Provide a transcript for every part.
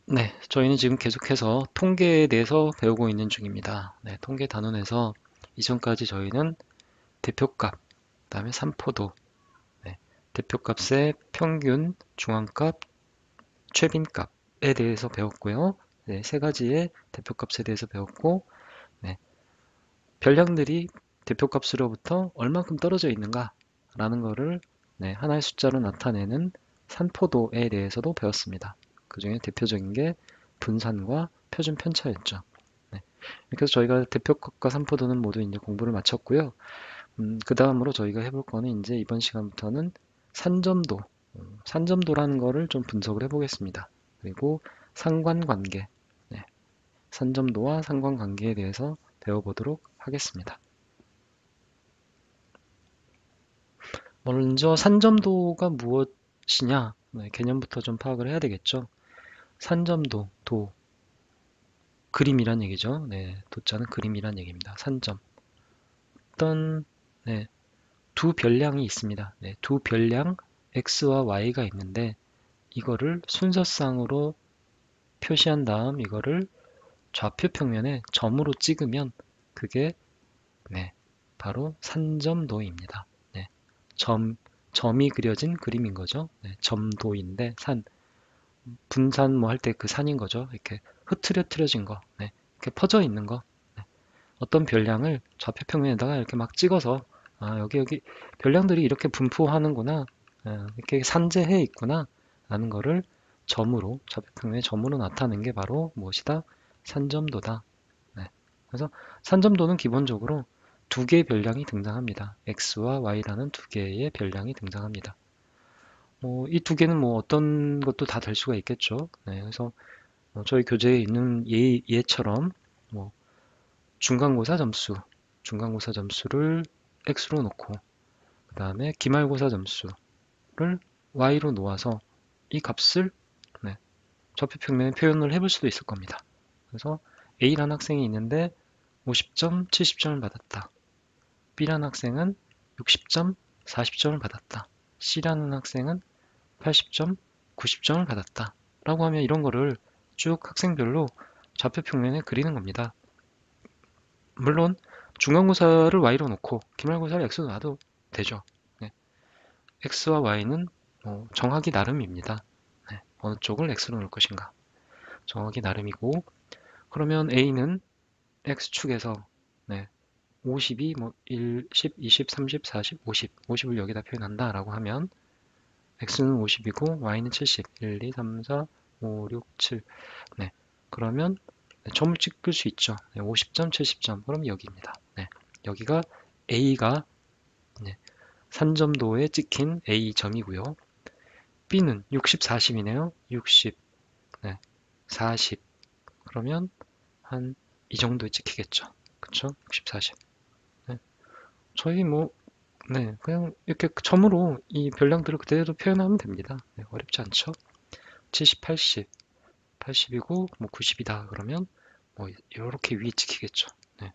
네, 저희는 지금 계속해서 통계에 대해서 배우고 있는 중입니다. 네, 통계 단원에서 이전까지 저희는 대표값, 그다음에 산포도, 네, 대표값의 평균, 중앙값, 최빈값에 대해서 배웠고요. 네, 세 가지의 대표값에 대해서 배웠고, 네, 별량들이 대표값으로부터 얼만큼 떨어져 있는가라는 거를 네, 하나의 숫자로 나타내는 산포도에 대해서도 배웠습니다. 그 중에 대표적인 게 분산과 표준 편차였죠. 네, 그래서 저희가 대표값과 산포도는 모두 이제 공부를 마쳤고요. 그 다음으로 저희가 해볼 거는 이제 이번 시간부터는 산점도, 산점도라는 거를 좀 분석을 해보겠습니다. 그리고 상관관계, 네, 산점도와 상관관계에 대해서 배워보도록 하겠습니다. 먼저 산점도가 무엇이냐, 네, 개념부터 좀 파악을 해야 되겠죠. 산점도, 그림이란 얘기죠. 네, 도자는 그림이란 얘기입니다. 산점. 어떤 네, 두 별량이 있습니다. 네, 두 별량 x와 y가 있는데 이거를 순서상으로 표시한 다음 이거를 좌표 평면에 점으로 찍으면 그게 네, 바로 산점도입니다. 네, 점이 그려진 그림인 거죠. 네, 점도인데 분산 뭐 할 때 그 산인 거죠. 이렇게 흐트러뜨려진 거, 네, 이렇게 퍼져 있는 거. 네, 어떤 별량을 좌표 평면에다가 이렇게 막 찍어서 아, 여기 별량들이 이렇게 분포하는구나. 이렇게 산재해 있구나. 라는 거를 점으로, 좌표 평면의 점으로 나타낸 게 바로 무엇이다? 산점도다. 네. 그래서 산점도는 기본적으로 두 개의 별량이 등장합니다. x와 y라는 두 개의 별량이 등장합니다. 이 두 개는 뭐 어떤 것도 다 될 수가 있겠죠. 네, 그래서 저희 교재에 있는 예처럼 뭐 중간고사 점수를 x로 놓고 그 다음에 기말고사 점수를 y로 놓아서 이 값을 네, 좌표 평면에 표현을 해볼 수도 있을 겁니다. 그래서 A라는 학생이 있는데 50점, 70점을 받았다. B라는 학생은 60점, 40점을 받았다. C라는 학생은 80점, 90점을 받았다. 라고 하면 이런 거를 쭉 학생별로 좌표 평면에 그리는 겁니다. 물론 중간고사를 y로 놓고 기말고사를 x로 놔도 되죠. 네. x와 y는 정하기 나름입니다. 네. 어느 쪽을 x로 놓을 것인가 정하기 나름이고 그러면 a는 x축에서 네, 50이 뭐 1, 10, 20, 30, 40, 50을 여기다 표현한다 라고 하면 x는 50이고 y는 70, 1, 2, 3, 4, 5, 6, 7 네. 그러면 점을 찍을 수 있죠. 네, 50점, 70점 그럼 여기입니다. 네. 여기가 A가 네, 산점도에 찍힌 A점이고요. B는 60, 40이네요. 60, 네, 40 그러면 한 이 정도에 찍히겠죠. 그쵸? 60, 40 네. 저희 뭐 네, 그냥 이렇게 점으로 이 별량들을 그대로 표현하면 됩니다. 네, 어렵지 않죠? 70, 80, 80이고 뭐 90이다 그러면 뭐 이렇게 위에 찍히겠죠. 네.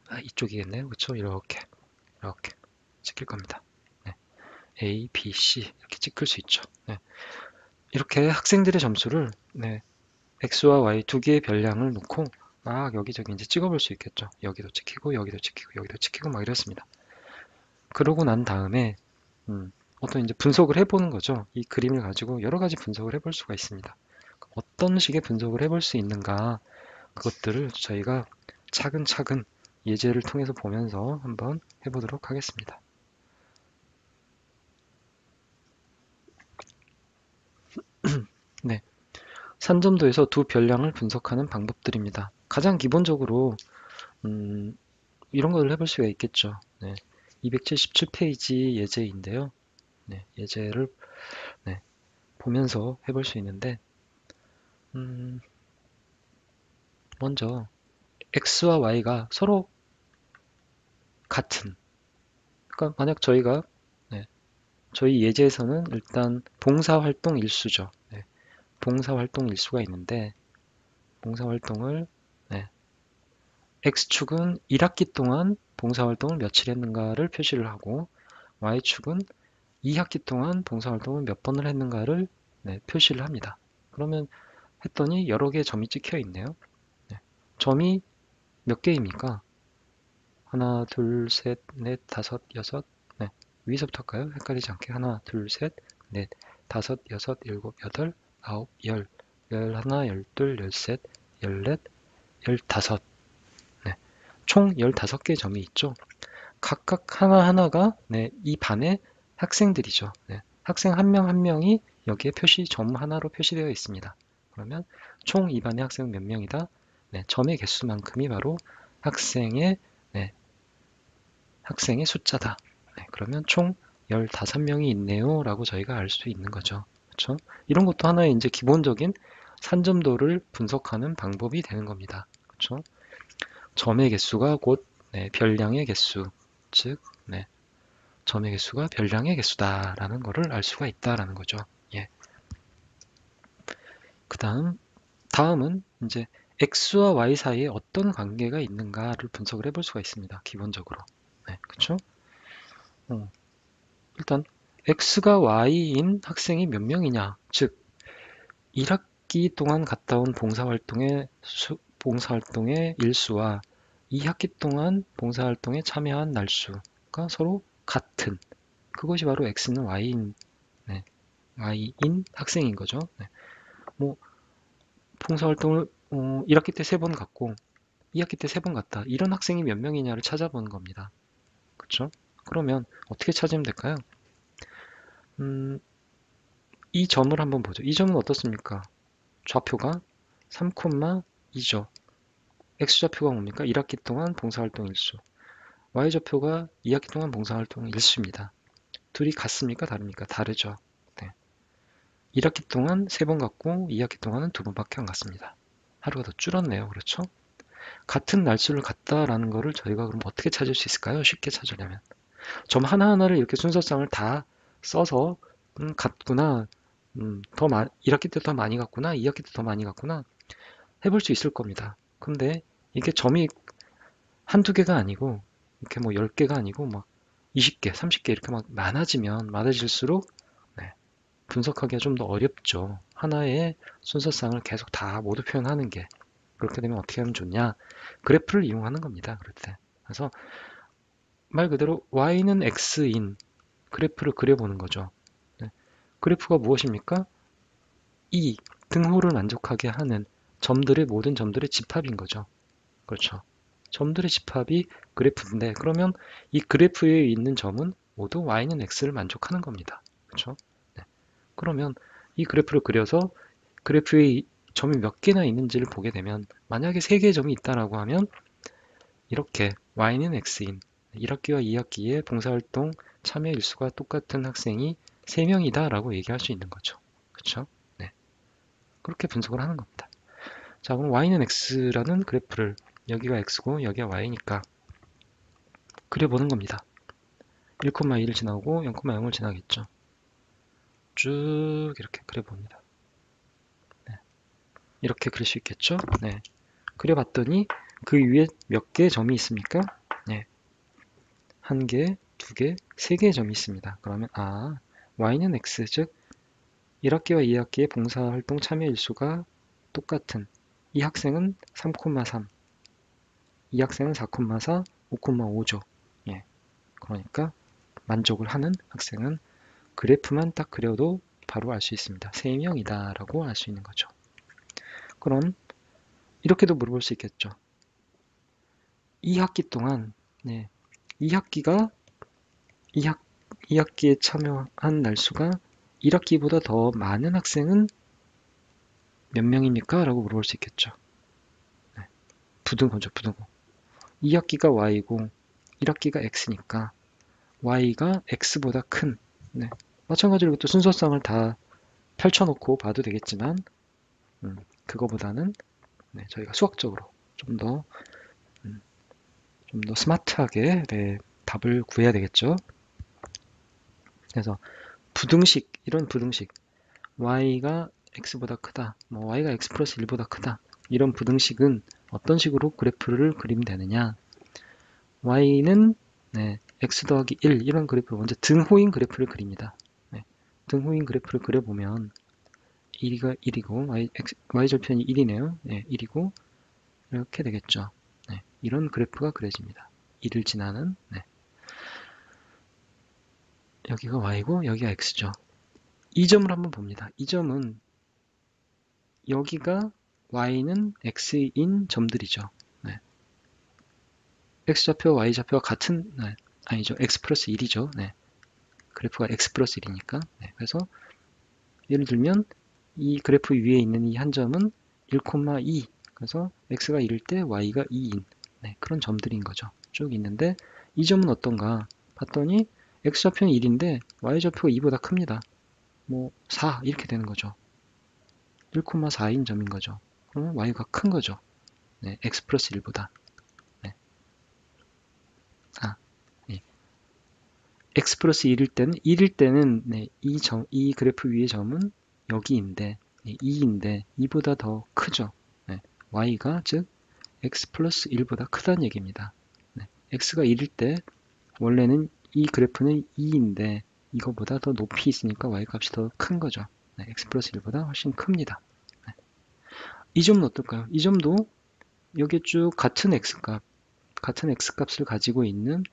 아, 이쪽이겠네요. 그쵸? 이렇게 찍힐 겁니다. 네. A, B, C 이렇게 찍을 수 있죠. 네. 이렇게 학생들의 점수를 네, X와 Y 두 개의 별량을 놓고 막 여기저기 이제 찍어볼 수 있겠죠. 여기도 찍히고 여기도 찍히고 여기도 찍히고 막 이랬습니다. 그러고 난 다음에 어떤 이제 분석을 해보는 거죠. 이 그림을 가지고 여러 가지 분석을 해볼 수가 있습니다. 어떤 식의 분석을 해볼 수 있는가 그것들을 저희가 차근차근 예제를 통해서 보면서 한번 해보도록 하겠습니다. 네, 산점도에서 두 별량을 분석하는 방법들입니다. 가장 기본적으로 이런 걸 해볼 수가 있겠죠. 네, 277페이지 예제인데요. 네, 예제를 네, 보면서 해볼 수 있는데 음, 먼저 x와 y가 서로 같은 그러니까 만약 저희가 네, 저희 예제에서는 일단 봉사활동 일수죠. 네, 봉사활동 일수가 있는데 봉사활동을 네, X축은 1학기 동안 봉사활동을 며칠 했는가를 표시를 하고 Y축은 2학기 동안 봉사활동을 몇 번을 했는가를 네, 표시를 합니다. 그러면 했더니 여러 개의 점이 찍혀 있네요. 네. 점이 몇 개입니까? 하나, 둘, 셋, 넷, 다섯, 여섯. 네. 위에서부터 할까요? 헷갈리지 않게. 하나, 둘, 셋, 넷, 다섯, 여섯, 일곱, 여덟, 아홉, 열, 열하나, 열둘, 열셋, 열넷, 열다섯. 네. 총 15개의 점이 있죠. 각각 하나하나가 네, 이 반의 학생들이죠. 네. 학생 한 명 한 명이 여기에 점 하나로 표시되어 있습니다. 그러면 총 이 반의 학생은 몇 명이다? 네, 점의 개수만큼이 바로 학생의 네, 학생의 숫자다. 네, 그러면 총 15명이 있네요 라고 저희가 알 수 있는 거죠. 그렇죠? 이런 것도 하나의 이제 기본적인 산점도를 분석하는 방법이 되는 겁니다. 그렇죠? 점의 개수가 곧 네, 별량의 개수, 즉 네, 점의 개수가 별량의 개수다라는 것을 알 수가 있다라는 거죠. 예. 다음은 이제 x와 y 사이에 어떤 관계가 있는가를 분석을 해볼 수가 있습니다. 기본적으로. 네, 그렇죠? 일단 x가 y인 학생이 몇 명이냐, 즉 1학기 동안 갔다 온 봉사활동의 일수와 2학기 동안 봉사활동에 참여한 날수가 서로 같은, 그것이 바로 x는 y인, 네, y인 학생인 거죠. 네. 뭐 봉사활동을 1학기 때 3번 갔고 2학기 때 3번 갔다, 이런 학생이 몇 명이냐를 찾아보는 겁니다. 그렇죠? 그러면 어떻게 찾으면 될까요? 이 점을 한번 보죠. 이 점은 어떻습니까? 좌표가 3,2죠. x좌표가 뭡니까? 1학기 동안 봉사활동 일수. y좌표가 2학기 동안 봉사활동 일수입니다. 둘이 같습니까? 다릅니까? 다르죠. 네. 1학기 동안 3번 갔고 2학기 동안은 2번밖에 안 갔습니다. 하루가 더 줄었네요. 그렇죠? 같은 날수를 갔다라는 거를 저희가 그럼 어떻게 찾을 수 있을까요? 쉽게 찾으려면. 점 하나하나를 이렇게 순서상을 다 써서 갔구나. 1학기 때 더 많이 갔구나. 2학기 때 더 많이 갔구나. 해볼 수 있을 겁니다. 근데 이게 점이 한두 개가 아니고 이렇게 뭐 10개가 아니고 막 20개, 30개 이렇게 막 많아질수록 네, 분석하기가 좀 더 어렵죠. 하나의 순서상을 계속 다 모두 표현하는 게. 그렇게 되면 어떻게 하면 좋냐? 그래프를 이용하는 겁니다. 그럴 때. 그래서 말 그대로 y는 x인 그래프를 그려보는 거죠. 네. 그래프가 무엇입니까? 이 등호를 만족하게 하는 모든 점들의 집합인 거죠. 그렇죠. 점들의 집합이 그래프인데, 그러면 이 그래프에 있는 점은 모두 y는 x를 만족하는 겁니다. 그렇죠? 네. 그러면 이 그래프를 그려서 그래프에 점이 몇 개나 있는지를 보게 되면, 만약에 3개의 점이 있다라고 하면 이렇게 y는 x인 1학기와 2학기에 봉사활동 참여 일수가 똑같은 학생이 3명이다 라고 얘기할 수 있는 거죠. 그렇죠? 네. 그렇게 분석을 하는 겁니다. 자, 그럼 y는 x라는 그래프를, 여기가 x고 여기가 y니까 그려보는 겁니다. 1,1을 지나고 0,0을 지나겠죠. 쭉 이렇게 그려봅니다. 네. 이렇게 그릴 수 있겠죠? 네. 그려봤더니 그 위에 몇 개의 점이 있습니까? 네. 1개, 2개, 3개의 점이 있습니다. 그러면 y는 x, 즉 1학기와 2학기의 봉사활동 참여 일수가 똑같은 이 학생은 3,3, 이 학생은 4,4, 5,5죠. 예. 그러니까 만족을 하는 학생은 그래프만 딱 그려도 바로 알 수 있습니다. 3명이다 라고 알 수 있는 거죠. 그럼 이렇게도 물어볼 수 있겠죠. 2학기 동안 2학기가 2학기에 참여한 날수가 1학기보다 더 많은 학생은 몇 명입니까? 라고 물어볼 수 있겠죠. 네. 부등호죠, 부등호. 2학기가 y고 1학기가 x니까 y가 x보다 큰, 네. 마찬가지로 이것도 순서상을 다 펼쳐놓고 봐도 되겠지만 그거보다는 저희가 수학적으로 좀 더 스마트하게 답을 구해야 되겠죠. 그래서 이런 부등식 y가 x보다 크다, 뭐 y가 x 플러스 1보다 크다, 이런 부등식은 어떤 식으로 그래프를 그리면 되느냐. y는 x 더하기 1, 이런 그래프를 먼저 등호인 그래프를 그립니다. 등호인 그래프를 그려보면 1이고 y절편이 1이네요. 네, 1이고 이렇게 되겠죠. 네, 이런 그래프가 그려집니다. 1을 지나는 네. 여기가 y고 여기가 x죠. 이 점을 한번 봅니다. 이 점은 여기가 y는 x인 점들이죠. 네. x좌표와 y좌표가 같은 네. 아니죠. x 플러스 1이죠. 네. 그래프가 x 플러스 1이니까 네. 그래서 예를 들면 이 그래프 위에 있는 이 한 점은 1,2 그래서 x가 1일 때 y가 2인 네. 그런 점들인 거죠. 쭉 있는데 이 점은 어떤가 봤더니 x좌표는 1인데 y좌표가 2보다 큽니다. 뭐 4 이렇게 되는 거죠. 1,4인 점인 거죠. 그러면 y가 큰 거죠. 네, x 플러스 1보다. 네. 아, 네. x 플러스 1일 때는 네, 이 그래프 위의 점은 여기인데 네, 2인데 2보다 더 크죠. 네, y가 즉 x 플러스 1보다 크다는 얘기입니다. 네, x가 1일 때 원래는 이 그래프는 2인데 이거보다 더 높이 있으니까 y 값이 더 큰 거죠. 네, x 플러스 1보다 훨씬 큽니다. 네. 이 점은 어떨까요? 이 점도 여기에 쭉 같은 x값을 가지고 있는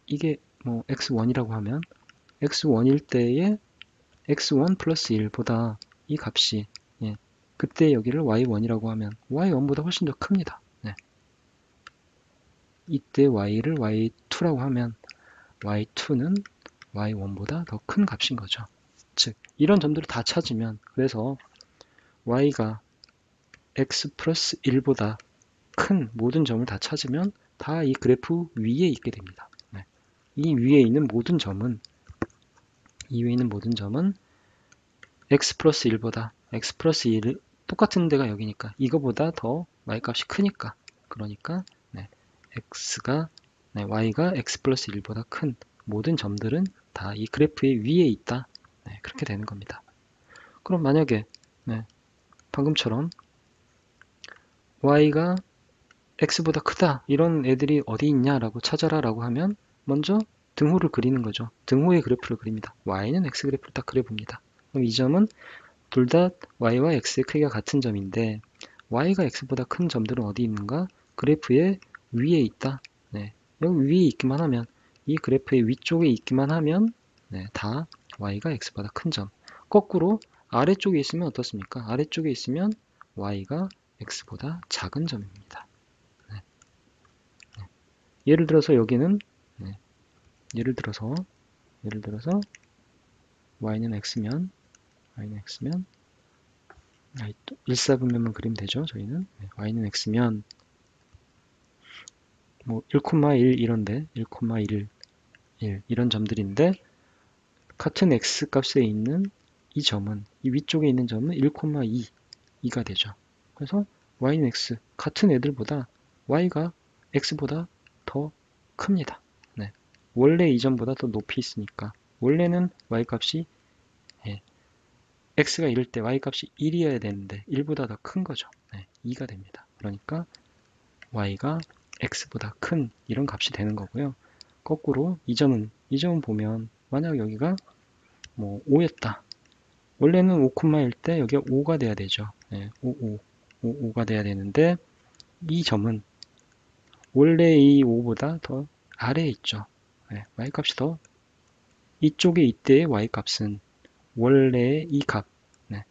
이게 뭐 x1이라고 하면 x1일 때의 x1 플러스 1보다 이 값이 예, 그때 여기를 y1이라고 하면 y1보다 훨씬 더 큽니다. 네. 이때 y를 y2라고 하면 y2는 y1보다 더 큰 값인 거죠. 즉 이런 점들을 다 찾으면 그래서 y가 x 플러스 1보다 큰 모든 점을 다 찾으면 다 이 그래프 위에 있게 됩니다. 네. 이 위에 있는 모든 점은 x 플러스 1보다 x 플러스 1 똑같은 데가 여기니까 이거보다 더 y값이 크니까 그러니까 네, y가 x 플러스 1보다 큰 모든 점들은 다 이 그래프의 위에 있다. 네, 그렇게 되는 겁니다. 그럼 만약에 네, 방금처럼 y가 x보다 크다 이런 애들이 어디 있냐라고 찾아라 라고 하면 먼저 등호를 그리는 거죠. 등호의 그래프를 그립니다. y는 x 그래프를 딱 그려봅니다. 그럼 이 점은 둘 다 y와 x의 크기가 같은 점인데 y가 x보다 큰 점들은 어디 있는가? 그래프의 위에 있다. 네, 여기 위에 있기만 하면 이 그래프의 위쪽에 있기만 하면 네, 다 y가 x보다 큰 점. 거꾸로 아래쪽에 있으면 어떻습니까? 아래쪽에 있으면 y가 x보다 작은 점입니다. 네. 예를 들어서 여기는 네, 예를 들어서 y는 x면 1사분면만 그리면 되죠. 저희는 y는 x면 뭐 1,1 이런데 1,1 이런 점들인데 같은 x 값에 있는 이 점은 이 위쪽에 있는 점은 1,2 2가 되죠. 그래서 y는 x 같은 애들보다 y가 x보다 더 큽니다. 네. 원래 이 점보다 더 높이 있으니까 원래는 y 값이 예, x가 1일 때 y 값이 1이어야 되는데 1보다 더 큰 거죠. 네, 2가 됩니다. 그러니까 y가 x보다 큰 이런 값이 되는 거고요. 거꾸로 이 점은 보면 만약 여기가 뭐 5였다. 원래는 5,1일 때 여기가 5가 돼야 되죠. 네, 5가 돼야 되는데 이 점은 원래 이 5보다 더 아래에 있죠. 네, y값이 더 이쪽에 이때의 y값은 원래 이 값, 네,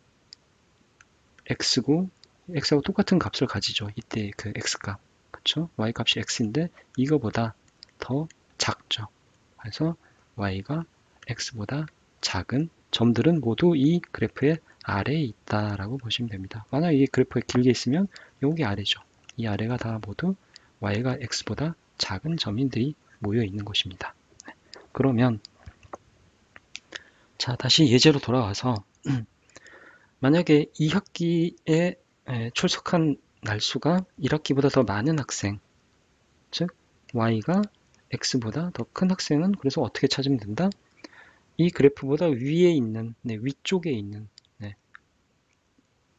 x고 x하고 똑같은 값을 가지죠. 이때 그 x값, 그렇죠? y값이 x인데 이거보다 더 작죠. 그래서 y가 x보다 작은 점들은 모두 이 그래프의 아래에 있다라고 보시면 됩니다. 만약 이 그래프가 길게 있으면 여기 아래죠. 이 아래가 다 모두 y가 x보다 작은 점들이 모여 있는 곳입니다. 그러면 자 다시 예제로 돌아와서 만약에 2학기에 출석한 날수가 1학기보다 더 많은 학생, 즉 y가 x보다 더 큰 학생은 그래서 어떻게 찾으면 된다? 이 그래프보다 위에 있는, 위쪽에 있는,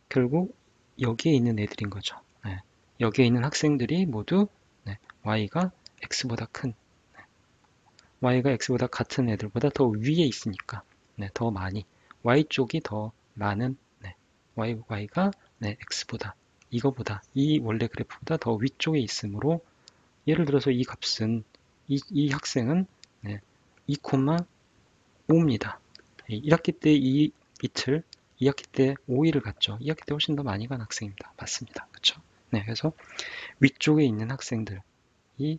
결국 여기에 있는 애들인 거죠. 여기에 있는 학생들이 모두 y가 x보다 큰, y가 x보다 같은 애들보다 더 위에 있으니까 더 많이, y쪽이 더 많은 y가 네, x보다 이거보다 이 원래 그래프보다 더 위쪽에 있으므로 예를 들어서 이 값은 이 학생은 네, 2,5입니다. 1학기 때 이 이틀, 2학기 때 5일을 갔죠. 2학기 때 훨씬 더 많이 간 학생입니다. 맞습니다. 그렇죠? 네, 그래서 위쪽에 있는 학생들, 이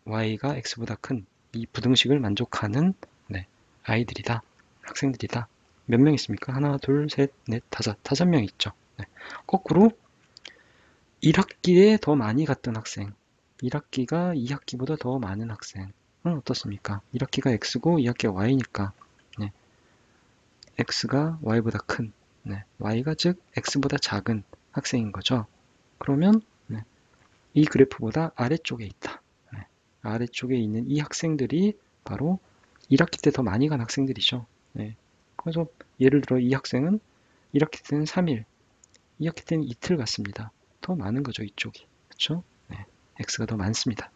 y가 x보다 큰 이 부등식을 만족하는 네, 아이들이다. 학생들이다. 몇 명 있습니까? 하나, 둘, 셋, 넷, 다섯 명 있죠. 네. 거꾸로 1학기에 더 많이 갔던 학생, 1학기가 2학기보다 더 많은 학생은 어떻습니까? 1학기가 x고 2학기가 y니까 네, x가 y보다 큰, 네, y가 즉 x보다 작은 학생인 거죠. 그러면 네, 이 그래프보다 아래쪽에 있다. 네, 아래쪽에 있는 이 학생들이 바로 1학기 때 더 많이 간 학생들이죠. 네, 그래서 예를 들어 이 학생은 1학기 때는 3일, 2학기 때는 이틀 갔습니다. 더 많은 거죠, 이쪽이. 그렇죠? 네, x가 더 많습니다.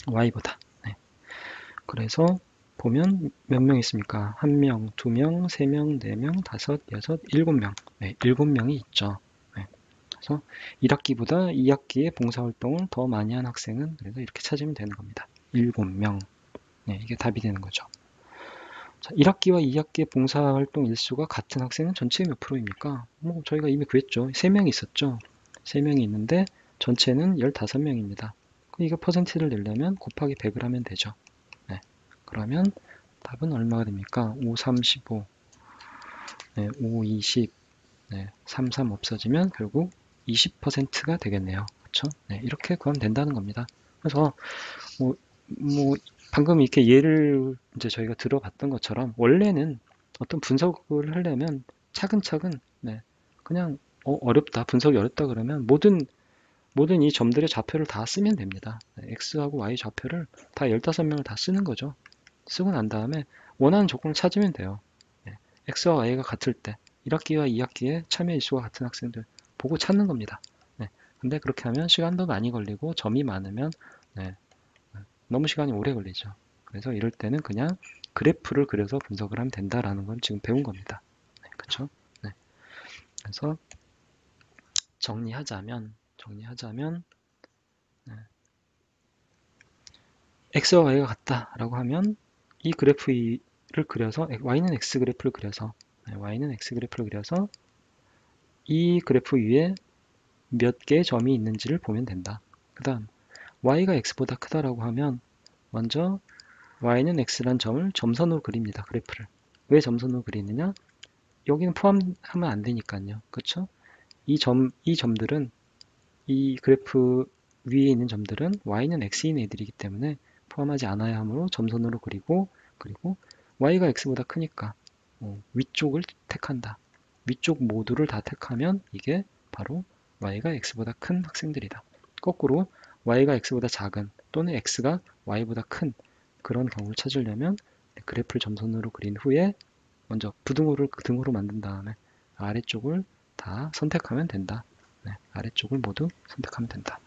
y보다. 네. 그래서 보면 몇 명 있습니까? 1명, 2명, 3명, 4명, 5, 6, 7명. 네, 7명이 있죠. 네. 그래서 1학기보다 2학기에 봉사활동을 더 많이 한 학생은 그래서 이렇게 찾으면 되는 겁니다. 7명. 네, 이게 답이 되는 거죠. 자, 1학기와 2학기의 봉사활동 일수가 같은 학생은 전체의 몇 프로입니까? 뭐 저희가 이미 구했죠. 3명이 있었죠. 3명이 있는데 전체는 15명입니다. 이거 퍼센트를 내려면 곱하기 100을 하면 되죠. 네. 그러면 답은 얼마가 됩니까? 5, 3, 15, 네, 5, 20, 네, 3, 3 없어지면 결국 20%가 되겠네요. 그렇죠? 네, 이렇게 구하면 된다는 겁니다. 그래서 뭐, 뭐 방금 이렇게 예를 이제 저희가 들어봤던 것처럼 원래는 어떤 분석을 하려면 차근차근 네, 그냥 어렵다 분석이 어렵다 그러면 모든 이 점들의 좌표를 다 쓰면 됩니다. 네, x하고 y 좌표를 다 15명을 다 쓰는 거죠. 쓰고 난 다음에 원하는 조건을 찾으면 돼요. 네, x와 y가 같을 때 1학기와 2학기에 참여 일수가 같은 학생들 보고 찾는 겁니다. 네, 근데 그렇게 하면 시간도 많이 걸리고 점이 많으면 네, 너무 시간이 오래 걸리죠. 그래서 이럴 때는 그냥 그래프를 그려서 분석을 하면 된다라는 걸 지금 배운 겁니다. 네, 그렇죠? 네, 그래서 정리하자면 네, x와 y가 같다라고 하면 이 그래프를 그려서 y는 x 그래프를 그려서 네, y는 x 그래프를 그려서 이 그래프 위에 몇 개의 점이 있는지를 보면 된다. 그 다음 y가 x보다 크다라고 하면 먼저 y는 x란 점을 점선으로 그립니다. 그래프를. 왜 점선으로 그리느냐? 여기는 포함하면 안 되니까요. 그렇죠? 이 점들은 이 그래프 위에 있는 점들은 y는 x인 애들이기 때문에 포함하지 않아야 하므로 점선으로 그리고 y가 x보다 크니까 위쪽을 택한다. 위쪽 모두를 다 택하면 이게 바로 y가 x보다 큰 학생들이다. 거꾸로 y가 x보다 작은 또는 x가 y보다 큰 그런 경우를 찾으려면 그래프를 점선으로 그린 후에 먼저 부등호를 등호로 만든 다음에 아래쪽을 다 선택하면 된다. 네, 아래쪽을 모두 선택하면 된다.